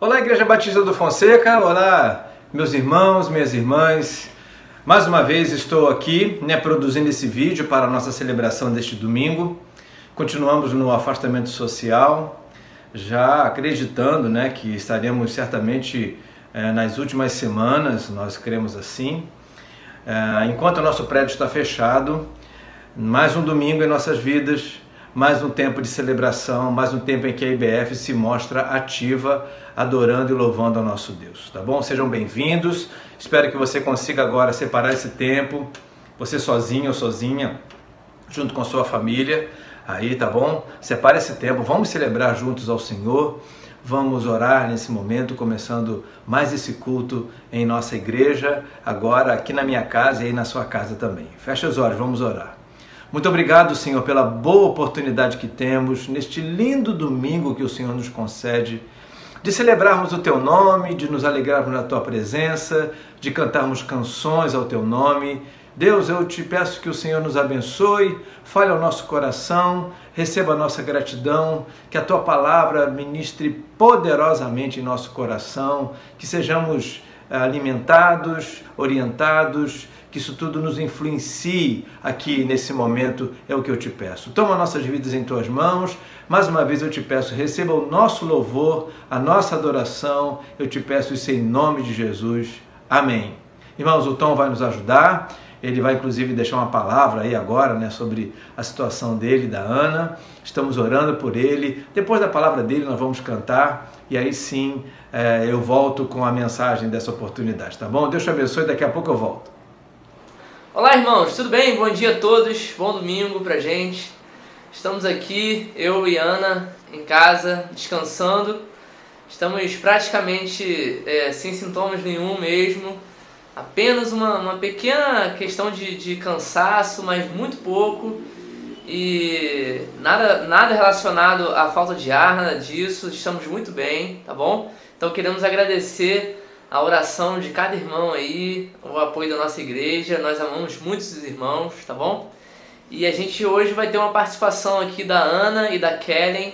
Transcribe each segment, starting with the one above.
Olá, Igreja Batista do Fonseca, olá, meus irmãos, minhas irmãs. Mais uma vez estou aqui, produzindo esse vídeo para a nossa celebração deste domingo. Continuamos no afastamento social, já acreditando que estaremos certamente nas últimas semanas, nós cremos assim. Enquanto o nosso prédio está fechado, mais um domingo em nossas vidas, mais um tempo de celebração, mais um tempo em que a IBF se mostra ativa, adorando e louvando ao nosso Deus, tá bom? Sejam bem-vindos, espero que você consiga agora separar esse tempo, você sozinho ou sozinha, junto com a sua família, aí, tá bom? Separe esse tempo, vamos celebrar juntos ao Senhor, vamos orar nesse momento, começando mais esse culto em nossa igreja, agora aqui na minha casa e aí na sua casa também. Feche os olhos, vamos orar. Muito obrigado, Senhor, pela boa oportunidade que temos neste lindo domingo que o Senhor nos concede de celebrarmos o Teu nome, de nos alegrarmos na Tua presença, de cantarmos canções ao Teu nome. Deus, eu te peço que o Senhor nos abençoe, fale ao nosso coração, receba a nossa gratidão, que a Tua palavra ministre poderosamente em nosso coração, que sejamos alimentados, orientados, que isso tudo nos influencie aqui nesse momento, é o que eu te peço. Toma nossas vidas em Tuas mãos, mais uma vez eu te peço, receba o nosso louvor, a nossa adoração, eu te peço isso em nome de Jesus. Amém. Irmãos, o Tom vai nos ajudar, ele vai inclusive deixar uma palavra aí agora, sobre a situação dele, da Ana. Estamos orando por ele. Depois da palavra dele nós vamos cantar e aí sim eu volto com a mensagem dessa oportunidade, tá bom? Deus te abençoe, daqui a pouco eu volto. Olá, irmãos, tudo bem? Bom dia a todos, bom domingo pra gente. Estamos aqui, eu e Ana, em casa, descansando. Estamos praticamente sem sintomas nenhum mesmo. Apenas uma pequena questão de cansaço, mas muito pouco. E nada relacionado à falta de ar, nada disso. Estamos muito bem, tá bom? Então queremos agradecer a oração de cada irmão aí, o apoio da nossa igreja. Nós amamos muito os irmãos, tá bom? E a gente hoje vai ter uma participação aqui da Ana e da Kellen.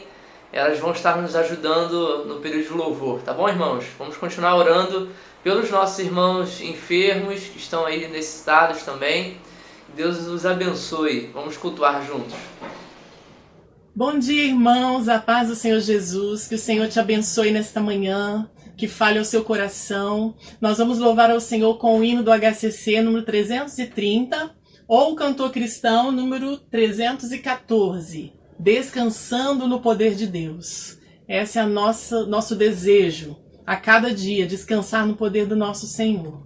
Elas vão estar nos ajudando no período de louvor, tá bom, irmãos? Vamos continuar orando pelos nossos irmãos enfermos que estão aí necessitados também. Deus os abençoe. Vamos cultuar juntos. Bom dia, irmãos. A paz do Senhor Jesus. Que o Senhor te abençoe nesta manhã, que fale ao seu coração. Nós vamos louvar ao Senhor com o hino do HCC número 330 ou o cantor cristão número 314, Descansando no Poder de Deus. Esse é nosso desejo, a cada dia, descansar no poder do nosso Senhor.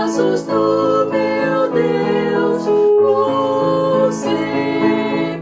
braços do meu Deus, o Senhor.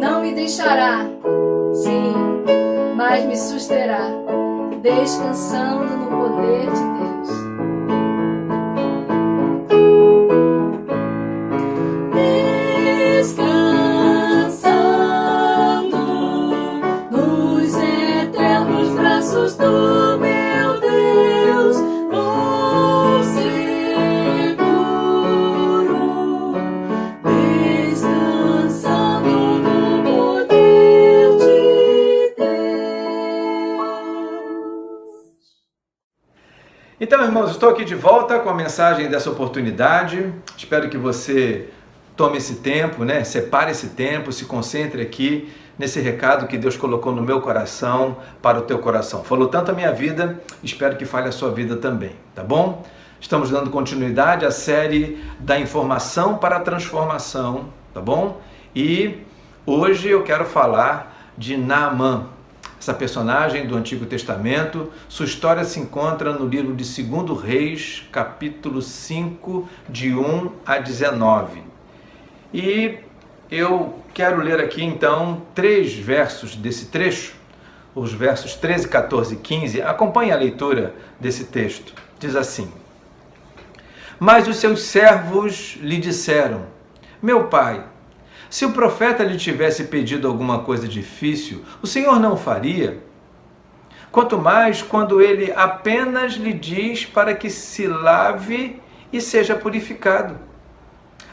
não me deixará, sim, mas me susterá, descansando no poder de Deus. Descansando nos eternos braços do meu Deus, vou seguro, descansando no poder de Deus. Então, irmãos, estou aqui de volta com a mensagem dessa oportunidade. Espero que você tome esse tempo, separe esse tempo, se concentre aqui nesse recado que Deus colocou no meu coração para o teu coração. Falou tanto a minha vida, espero que fale a sua vida também, tá bom? Estamos dando continuidade à série da informação para a transformação, tá bom? E hoje eu quero falar de Naamã, essa personagem do Antigo Testamento. Sua história se encontra no livro de 2 Reis, capítulo 5, de 1 a 19. E eu quero ler aqui então 3 versos desse trecho, os versos 13, 14 e 15. Acompanhe a leitura desse texto. Diz assim: Mas os seus servos lhe disseram: Meu pai, se o profeta lhe tivesse pedido alguma coisa difícil, o Senhor não faria? Quanto mais quando ele apenas lhe diz para que se lave e seja purificado.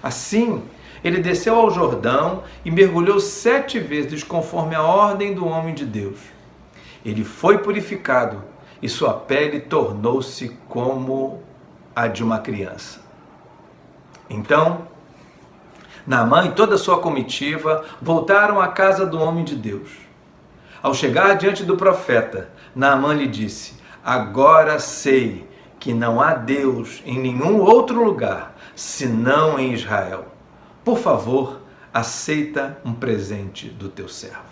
Assim, ele desceu ao Jordão e mergulhou 7 vezes conforme a ordem do homem de Deus. Ele foi purificado e sua pele tornou-se como a de uma criança. Então, Naamã e toda a sua comitiva voltaram à casa do homem de Deus. Ao chegar diante do profeta, Naamã lhe disse: Agora sei que não há Deus em nenhum outro lugar, senão em Israel. Por favor, aceita um presente do teu servo.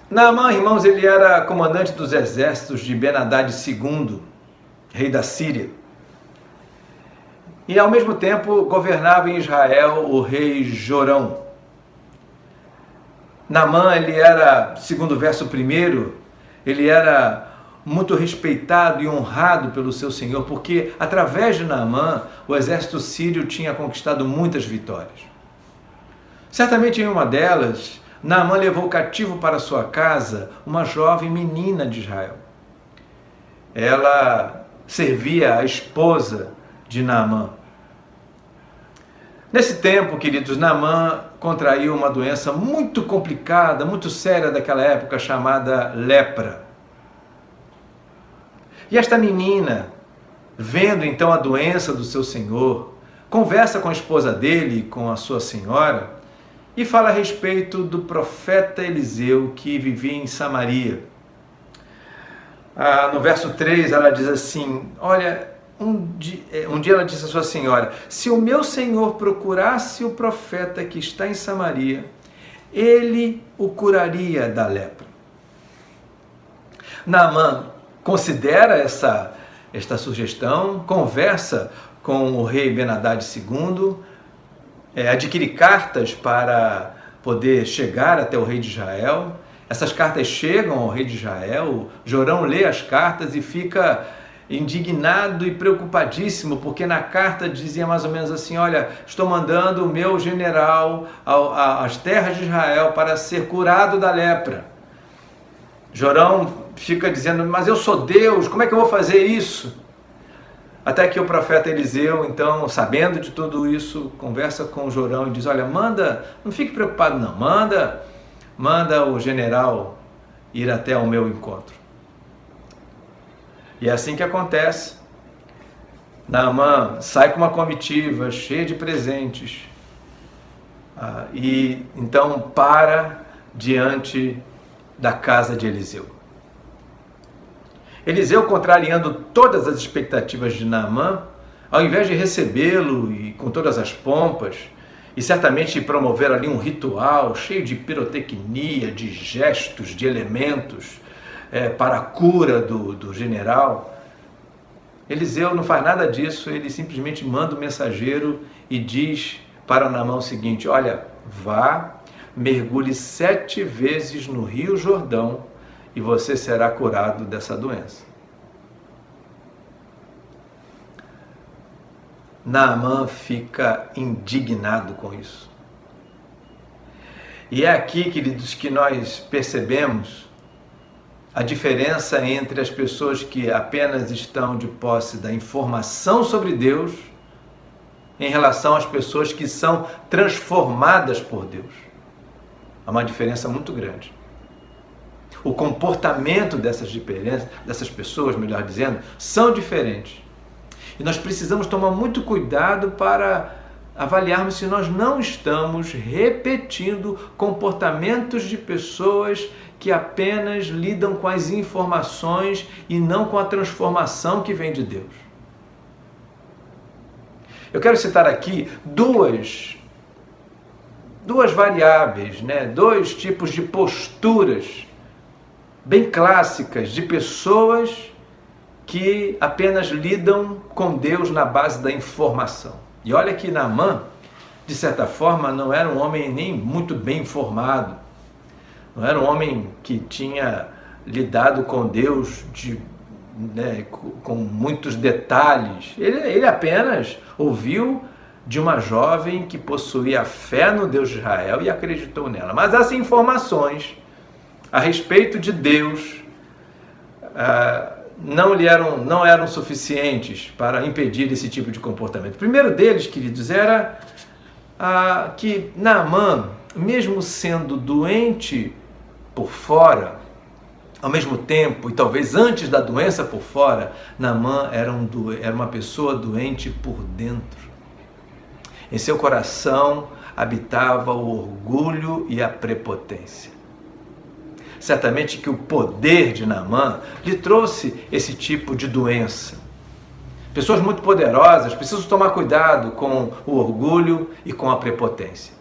Naamã, irmãos, ele era comandante dos exércitos de Ben-Hadad II, rei da Síria. E ao mesmo tempo governava em Israel o rei Jorão. Naamã, ele era, segundo o verso 1, ele era muito respeitado e honrado pelo seu senhor, porque através de Naamã o exército sírio tinha conquistado muitas vitórias. Certamente em uma delas, Naamã levou cativo para sua casa uma jovem menina de Israel. Ela servia a esposa de Naamã. Nesse tempo, queridos, Naamã contraiu uma doença muito complicada, muito séria daquela época, chamada lepra. E esta menina, vendo então a doença do seu senhor, conversa com a esposa dele, com a sua senhora, e fala a respeito do profeta Eliseu que vivia em Samaria. No verso 3 ela diz assim: olha, um dia ela disse à sua senhora: se o meu senhor procurasse o profeta que está em Samaria, ele o curaria da lepra. Naamã considera esta sugestão, conversa com o rei Ben-Hadad II, adquire cartas para poder chegar até o rei de Israel. Essas cartas chegam ao rei de Israel, Jorão lê as cartas e fica indignado e preocupadíssimo, porque na carta dizia mais ou menos assim: olha, estou mandando o meu general às terras de Israel para ser curado da lepra. Jorão fica dizendo: mas eu sou Deus, como é que eu vou fazer isso? Até que o profeta Eliseu, então, sabendo de tudo isso, conversa com Jorão e diz: olha, não fique preocupado não, manda o general ir até o meu encontro. E é assim que acontece. Naamã sai com uma comitiva cheia de presentes e então para diante da casa de Eliseu. Eliseu, contrariando todas as expectativas de Naamã, ao invés de recebê-lo e com todas as pompas, e certamente promover ali um ritual cheio de pirotecnia, de gestos, de elementos, para a cura do general, Eliseu não faz nada disso. Ele simplesmente manda o mensageiro e diz para Naamã o seguinte: olha, vá, mergulhe 7 vezes no Rio Jordão e você será curado dessa doença. Naamã fica indignado com isso. E é aqui, queridos, que nós percebemos a diferença entre as pessoas que apenas estão de posse da informação sobre Deus em relação às pessoas que são transformadas por Deus. Há uma diferença muito grande. O comportamento dessas pessoas, melhor dizendo, são diferentes. E nós precisamos tomar muito cuidado para avaliarmos se nós não estamos repetindo comportamentos de pessoas que apenas lidam com as informações e não com a transformação que vem de Deus. Eu quero citar aqui duas variáveis, dois tipos de posturas bem clássicas de pessoas que apenas lidam com Deus na base da informação. E olha que Naamã, de certa forma, não era um homem nem muito bem informado, não era um homem que tinha lidado com Deus com muitos detalhes. Ele apenas ouviu de uma jovem que possuía fé no Deus de Israel e acreditou nela. Mas as informações a respeito de Deus não eram suficientes para impedir esse tipo de comportamento. O primeiro deles, queridos, era que Naamã, mesmo sendo doente por fora, ao mesmo tempo, e talvez antes da doença por fora, Naamã era uma pessoa doente por dentro. Em seu coração habitava o orgulho e a prepotência. Certamente que o poder de Naamã lhe trouxe esse tipo de doença. Pessoas muito poderosas precisam tomar cuidado com o orgulho e com a prepotência.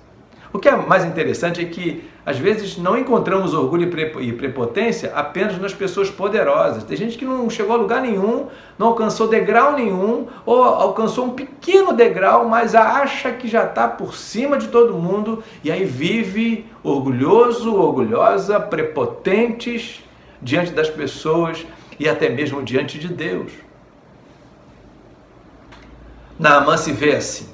O que é mais interessante é que, às vezes, não encontramos orgulho e prepotência apenas nas pessoas poderosas. Tem gente que não chegou a lugar nenhum, não alcançou degrau nenhum, ou alcançou um pequeno degrau, mas acha que já está por cima de todo mundo, e aí vive orgulhoso, orgulhosa, prepotentes diante das pessoas e até mesmo diante de Deus. Naamã se vê assim.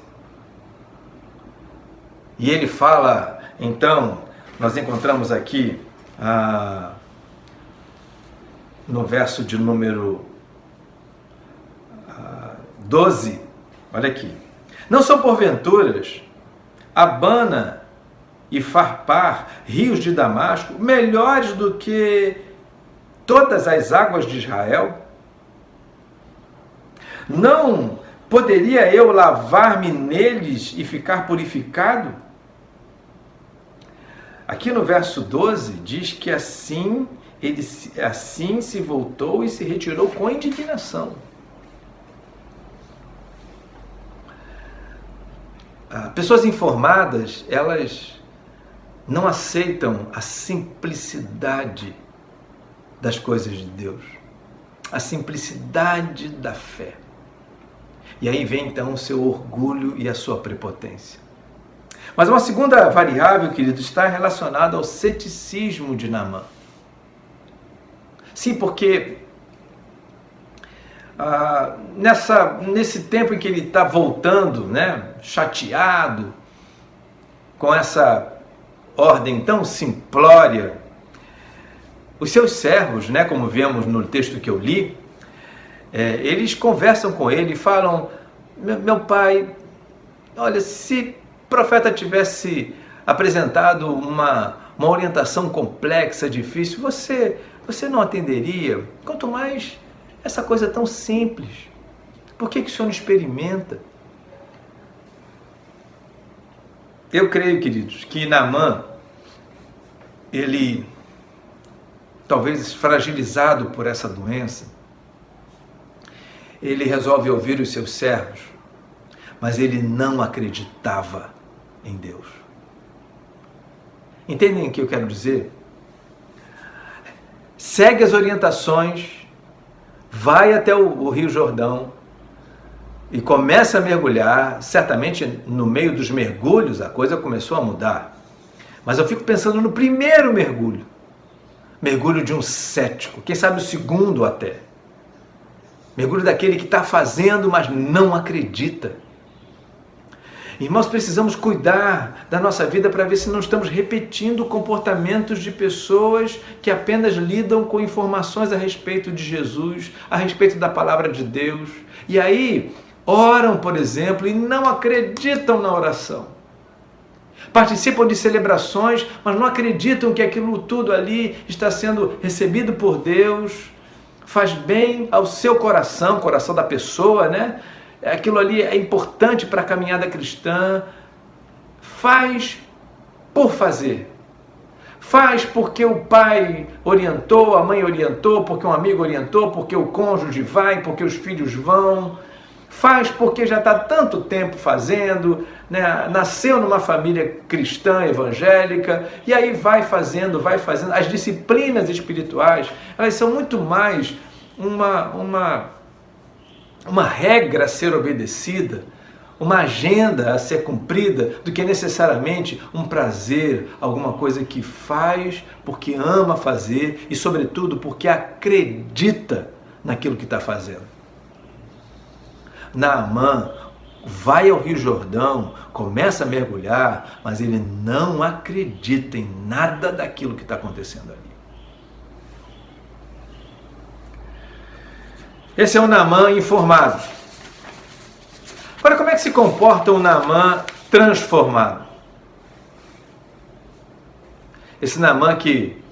E ele fala, então, nós encontramos aqui no verso de número 12, olha aqui. Não são porventuras Abana e Farpar, rios de Damasco, melhores do que todas as águas de Israel? Não poderia eu lavar-me neles e ficar purificado? Aqui no verso 12 diz que assim se voltou e se retirou com indignação. Pessoas informadas, elas não aceitam a simplicidade das coisas de Deus, a simplicidade da fé. E aí vem então o seu orgulho e a sua prepotência. Mas uma segunda variável, querido, está relacionada ao ceticismo de Naamã. Sim, porque nesse tempo em que ele está voltando, chateado com essa ordem tão simplória, os seus servos, como vemos no texto que eu li, eles conversam com ele e falam: meu pai, olha, se o profeta tivesse apresentado uma orientação complexa, difícil, você não atenderia? Quanto mais essa coisa tão simples. Por que o senhor não experimenta? Eu creio, queridos, que Naamã, ele, talvez fragilizado por essa doença, ele resolve ouvir os seus servos, mas ele não acreditava em Deus. Entendem o que eu quero dizer? Segue as orientações, vai até o Rio Jordão, e começa a mergulhar, certamente no meio dos mergulhos a coisa começou a mudar. Mas eu fico pensando no primeiro mergulho. Mergulho de um cético, quem sabe o segundo até. Mergulho daquele que está fazendo, mas não acredita. Irmãos, precisamos cuidar da nossa vida para ver se não estamos repetindo comportamentos de pessoas que apenas lidam com informações a respeito de Jesus, a respeito da palavra de Deus. E aí, oram, por exemplo, e não acreditam na oração. Participam de celebrações, mas não acreditam que aquilo tudo ali está sendo recebido por Deus, faz bem ao seu coração, coração da pessoa, né? Aquilo ali é importante para a caminhada cristã. Faz por fazer. Faz porque o pai orientou, a mãe orientou, porque um amigo orientou, porque o cônjuge vai, porque os filhos vão. Faz porque já está tanto tempo fazendo, né? Nasceu numa família cristã, evangélica, e aí vai fazendo. As disciplinas espirituais, elas são muito mais uma regra a ser obedecida, uma agenda a ser cumprida, do que necessariamente um prazer, alguma coisa que faz porque ama fazer e, sobretudo, porque acredita naquilo que está fazendo. Naamã vai ao Rio Jordão, começa a mergulhar, mas ele não acredita em nada daquilo que está acontecendo ali. Esse é o Naamã informado. Agora, como é que se comporta o Naamã transformado? Esse Naamã que,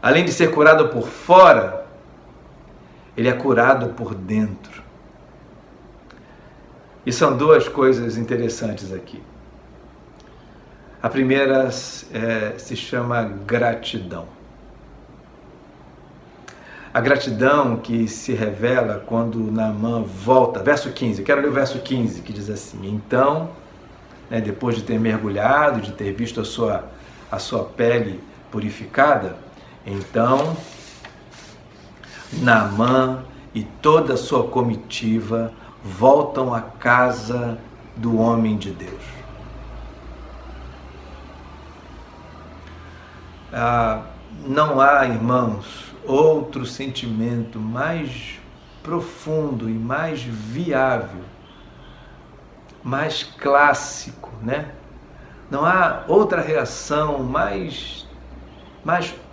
além de ser curado por fora, ele é curado por dentro. E são duas coisas interessantes aqui. A primeira se chama gratidão. A gratidão que se revela quando Naamã volta, verso 15, eu quero ler o verso 15, que diz assim: então, depois de ter mergulhado, de ter visto a sua pele purificada, então Naamã e toda a sua comitiva voltam à casa do homem de Deus. Não há, irmãos, outro sentimento mais profundo e mais viável, mais clássico, né? Não há outra reação mais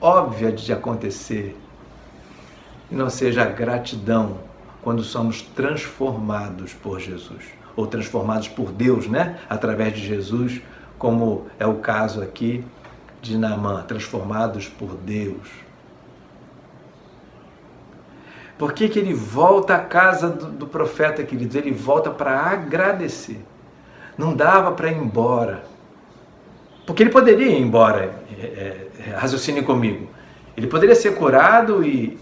óbvia de acontecer que não seja a gratidão quando somos transformados por Jesus, ou transformados por Deus, né? Através de Jesus, como é o caso aqui de Naamã, transformados por Deus. Por que ele volta à casa do profeta, queridos? Ele volta para agradecer. Não dava para ir embora. Porque ele poderia ir embora, raciocine comigo. Ele poderia ser curado e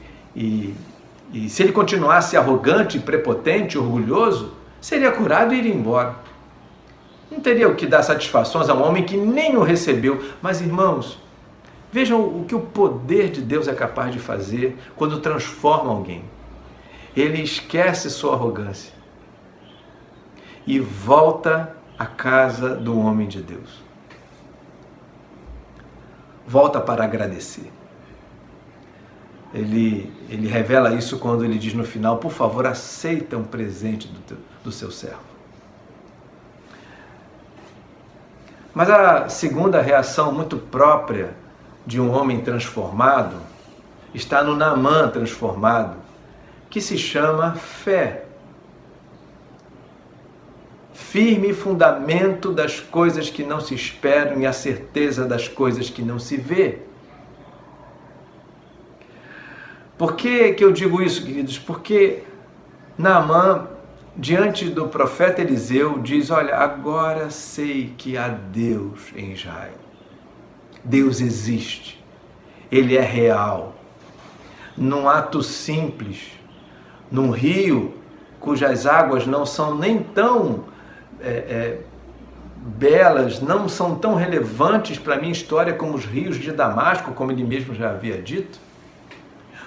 se ele continuasse arrogante, prepotente, orgulhoso, seria curado e iria embora. Não teria o que dar satisfações a um homem que nem o recebeu. Mas, irmãos, vejam o que o poder de Deus é capaz de fazer quando transforma alguém. Ele esquece sua arrogância e volta à casa do homem de Deus. Volta para agradecer. Ele revela isso quando ele diz no final: por favor, aceita um presente do seu servo. Mas a segunda reação muito própria de um homem transformado está no Naamã transformado, que se chama fé. Firme fundamento das coisas que não se esperam e a certeza das coisas que não se vê. Por que eu digo isso, queridos? Porque Naamã, diante do profeta Eliseu, diz: olha, agora sei que há Deus em Israel. Deus existe. Ele é real. Num ato simples, num rio cujas águas não são nem tão belas, não são tão relevantes para a minha história como os rios de Damasco, como ele mesmo já havia dito.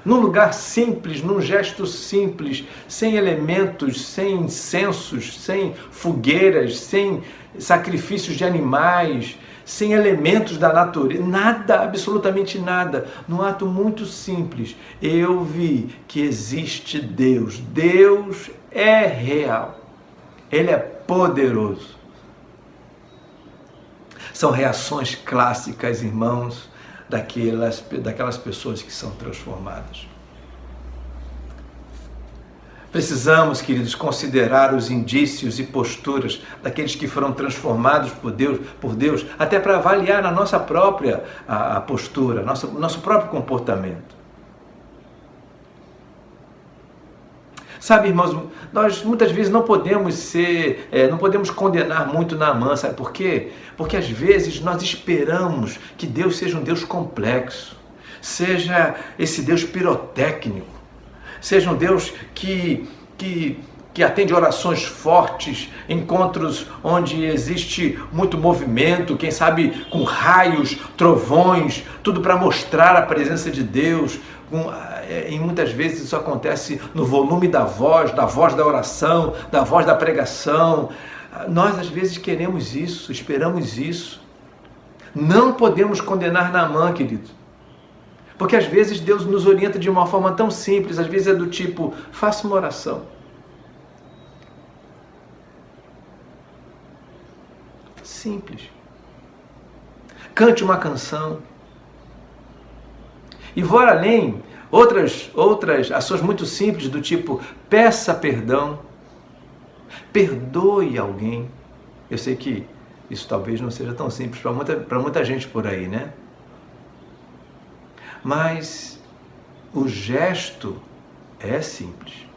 num lugar simples, num gesto simples, sem elementos, sem incensos, sem fogueiras, sem sacrifícios de animais, sem elementos da natureza, nada, absolutamente nada. Num ato muito simples, eu vi que existe Deus. Deus é real. Ele é poderoso. São reações clássicas, irmãos, daquelas pessoas que são transformadas. Precisamos, queridos, considerar os indícios e posturas daqueles que foram transformados por Deus, até para avaliar a nossa própria a postura, nosso próprio comportamento. Sabe, irmãos, nós muitas vezes não podemos condenar muito Naamã, sabe por quê? Porque às vezes nós esperamos que Deus seja um Deus complexo, seja esse Deus pirotécnico, seja um Deus que atende orações fortes, encontros onde existe muito movimento, quem sabe com raios, trovões, tudo para mostrar a presença de Deus. E muitas vezes isso acontece no volume da voz da oração, da voz da pregação. Nós às vezes queremos isso, esperamos isso. Não podemos condenar Naamã, querido. Porque às vezes Deus nos orienta de uma forma tão simples, às vezes é do tipo, faça uma oração. Simples. Cante uma canção. E vou além, outras ações muito simples do tipo, peça perdão, perdoe alguém. Eu sei que isso talvez não seja tão simples para muita gente por aí, né? Mas o gesto é simples.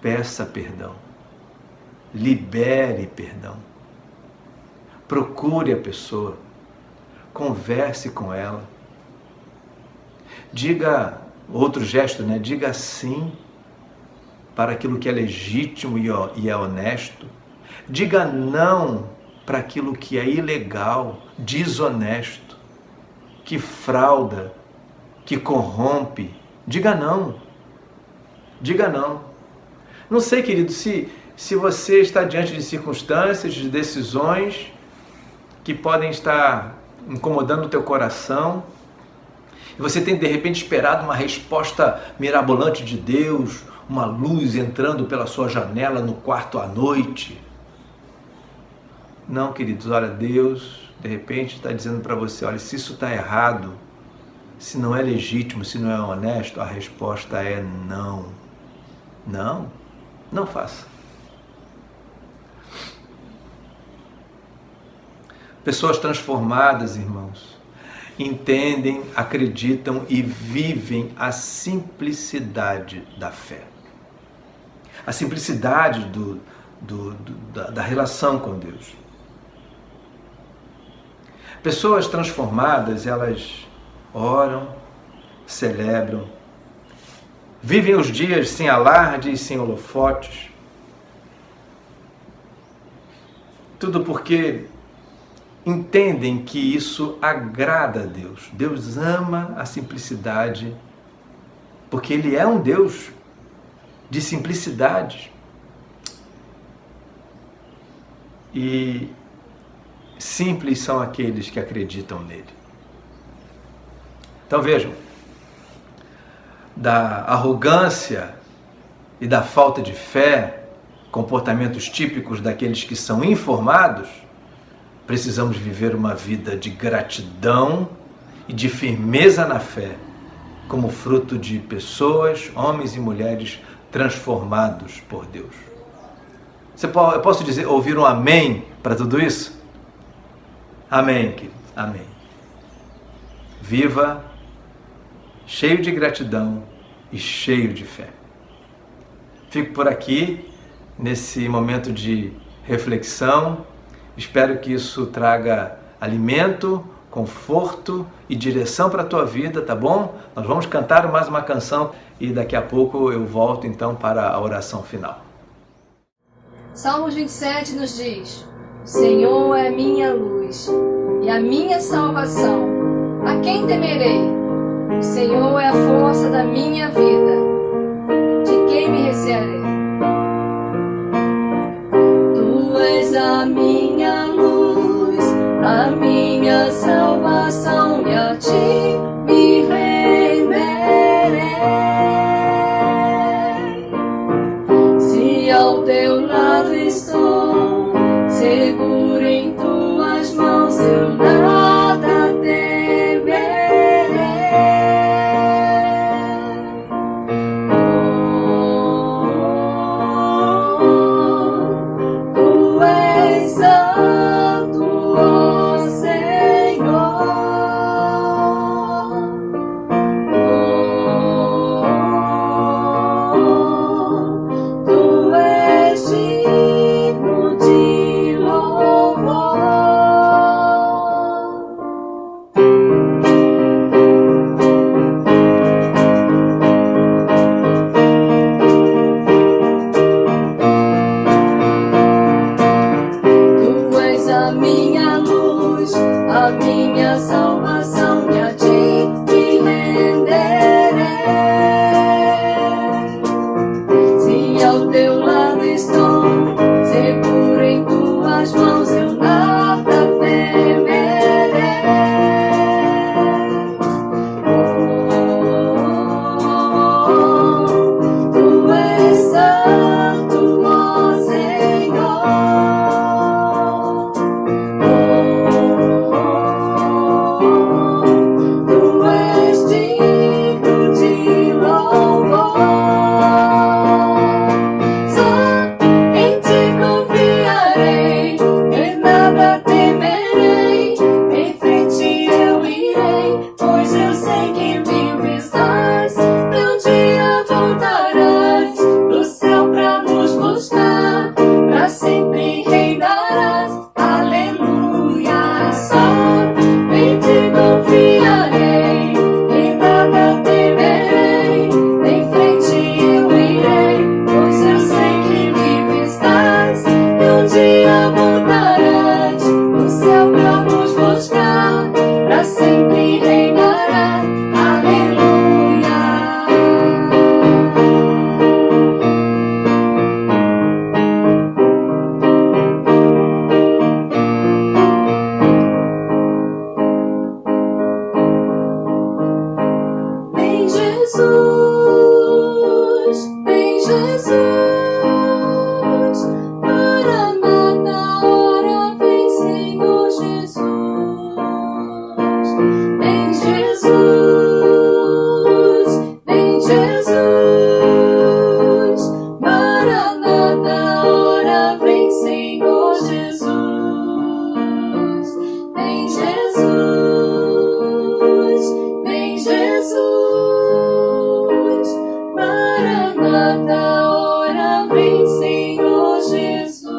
Peça perdão. Libere perdão. Procure a pessoa. Converse com ela. Diga, outro gesto, né? Diga sim para aquilo que é legítimo e é honesto. Diga não para aquilo que é ilegal, desonesto, que frauda, que corrompe. Diga não. Diga não. Não sei, querido, se você está diante de circunstâncias, de decisões que podem estar incomodando o teu coração, e você tem de repente esperado uma resposta mirabolante de Deus, uma luz entrando pela sua janela no quarto à noite. Não, queridos, olha, Deus de repente está dizendo para você, olha, se isso está errado, se não é legítimo, se não é honesto, a resposta é não. Não, não faça. Pessoas transformadas, irmãos, entendem, acreditam e vivem a simplicidade da fé. A simplicidade da relação com Deus. Pessoas transformadas, elas oram, celebram, vivem os dias sem alardes, sem holofotes. Tudo porque entendem que isso agrada a Deus. Deus ama a simplicidade, porque Ele é um Deus de simplicidade. E simples são aqueles que acreditam nele. Então vejam, da arrogância e da falta de fé, comportamentos típicos daqueles que são informados, precisamos viver uma vida de gratidão e de firmeza na fé, como fruto de pessoas, homens e mulheres transformados por Deus. Eu posso ouvir um amém para tudo isso? Amém, querido. Amém. Viva cheio de gratidão e cheio de fé. Fico por aqui nesse momento de reflexão. Espero que isso traga alimento, conforto e direção para a tua vida, tá bom? Nós vamos cantar mais uma canção e daqui a pouco eu volto então para a oração final. Salmos 27 nos diz: o Senhor é minha luz e a minha salvação. A quem temerei? O Senhor é a força da minha vida. De quem me recearei? Tu és a minha luz, a minha salvação, e a ti me renderei. Se ao teu lado estou, seguro em tuas mãos, eu nada temerei. Tu és santo, ó Senhor. Tu és digno de louvor. Tu és a minha luz, a minha salvação, e a ti me renderei. Se ao teu lado estou, seguro em tuas mãos, eu nada temerei. Tu és santo, ó Senhor. Tu és digno de louvor. Só em ti confiarei, em nada temerei. Em frente eu irei, pois eu sei que vivo estás. Um dia voltarás do céu pra nos buscar, pra sempre reinarás. Aleluia. Só em ti confiarei, em nada temerei. Em frente eu irei, pois eu sei que vivo estás. E um dia voltarás do céu pra nos buscar, pra sempre reinarás. Aleluia. Vem Jesus, vem Jesus, Maranata, hora vem Senhor Jesus. Vem Jesus, vem Jesus, Maranata, hora vem Senhor Jesus. Vem Jesus, vem Jesus, Maranata, hora vem Senhor Jesus.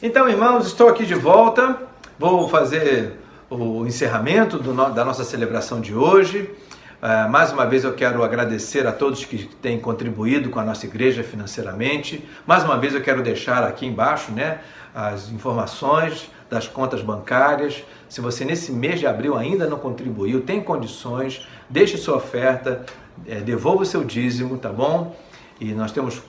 Então, irmãos, estou aqui de volta. Vou fazer o encerramento da nossa celebração de hoje. Mais uma vez eu quero agradecer a todos que têm contribuído com a nossa igreja financeiramente. Mais uma vez eu quero deixar aqui embaixo, né, as informações das contas bancárias. Se você nesse mês de abril ainda não contribuiu, tem condições, deixe sua oferta, devolva o seu dízimo, tá bom? E nós temos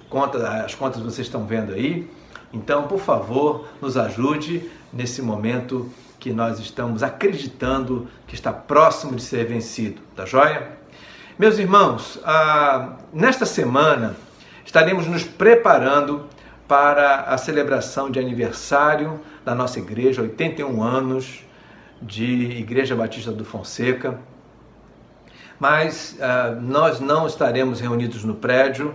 as contas vocês estão vendo aí. Então, por favor, nos ajude nesse momento que nós estamos acreditando que está próximo de ser vencido, tá joia? Meus irmãos, nesta semana estaremos nos preparando para a celebração de aniversário da nossa igreja, 81 anos de Igreja Batista do Fonseca. Mas nós não estaremos reunidos no prédio.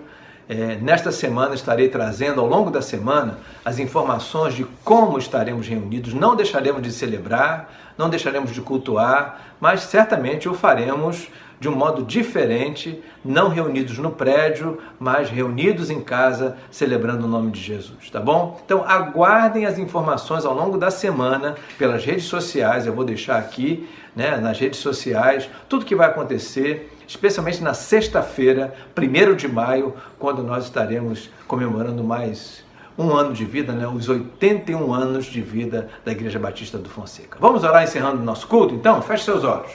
Nesta semana estarei trazendo ao longo da semana as informações de como estaremos reunidos. Não deixaremos de celebrar, não deixaremos de cultuar, mas certamente o faremos de um modo diferente, não reunidos no prédio, mas reunidos em casa, celebrando o nome de Jesus, tá bom? Então aguardem as informações ao longo da semana pelas redes sociais. Eu vou deixar aqui, né, nas redes sociais, tudo que vai acontecer, especialmente na sexta-feira, 1º de maio, quando nós estaremos comemorando mais um ano de vida, né? Os 81 anos de vida da Igreja Batista do Fonseca. Vamos orar encerrando o nosso culto? Então, feche seus olhos.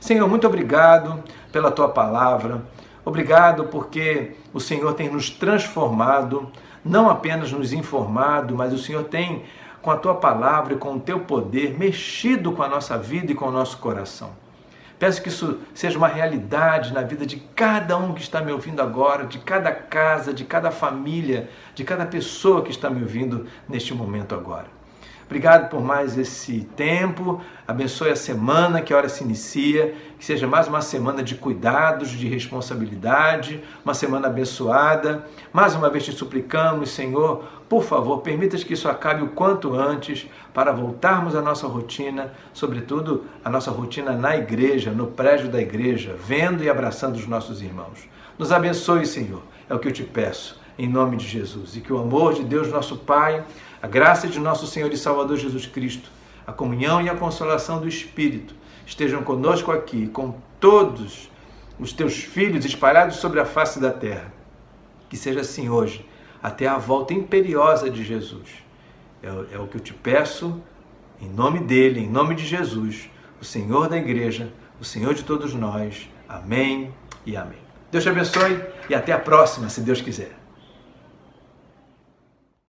Senhor, muito obrigado pela Tua palavra. Obrigado porque o Senhor tem nos transformado, não apenas nos informado, mas o Senhor tem, com a Tua palavra e com o Teu poder, mexido com a nossa vida e com o nosso coração. Peço que isso seja uma realidade na vida de cada um que está me ouvindo agora, de cada casa, de cada família, de cada pessoa que está me ouvindo neste momento agora. Obrigado por mais esse tempo, abençoe a semana que a hora se inicia, que seja mais uma semana de cuidados, de responsabilidade, uma semana abençoada. Mais uma vez te suplicamos, Senhor, por favor, permita que isso acabe o quanto antes para voltarmos à nossa rotina, sobretudo a nossa rotina na igreja, no prédio da igreja, vendo e abraçando os nossos irmãos. Nos abençoe, Senhor, é o que eu te peço, em nome de Jesus, e que o amor de Deus, nosso Pai, a graça de nosso Senhor e Salvador Jesus Cristo, a comunhão e a consolação do Espírito estejam conosco aqui, com todos os teus filhos espalhados sobre a face da terra. Que seja assim hoje, até a volta imperiosa de Jesus. É o que eu te peço, em nome dele, em nome de Jesus, o Senhor da igreja, o Senhor de todos nós. Amém e amém. Deus te abençoe e até a próxima, se Deus quiser.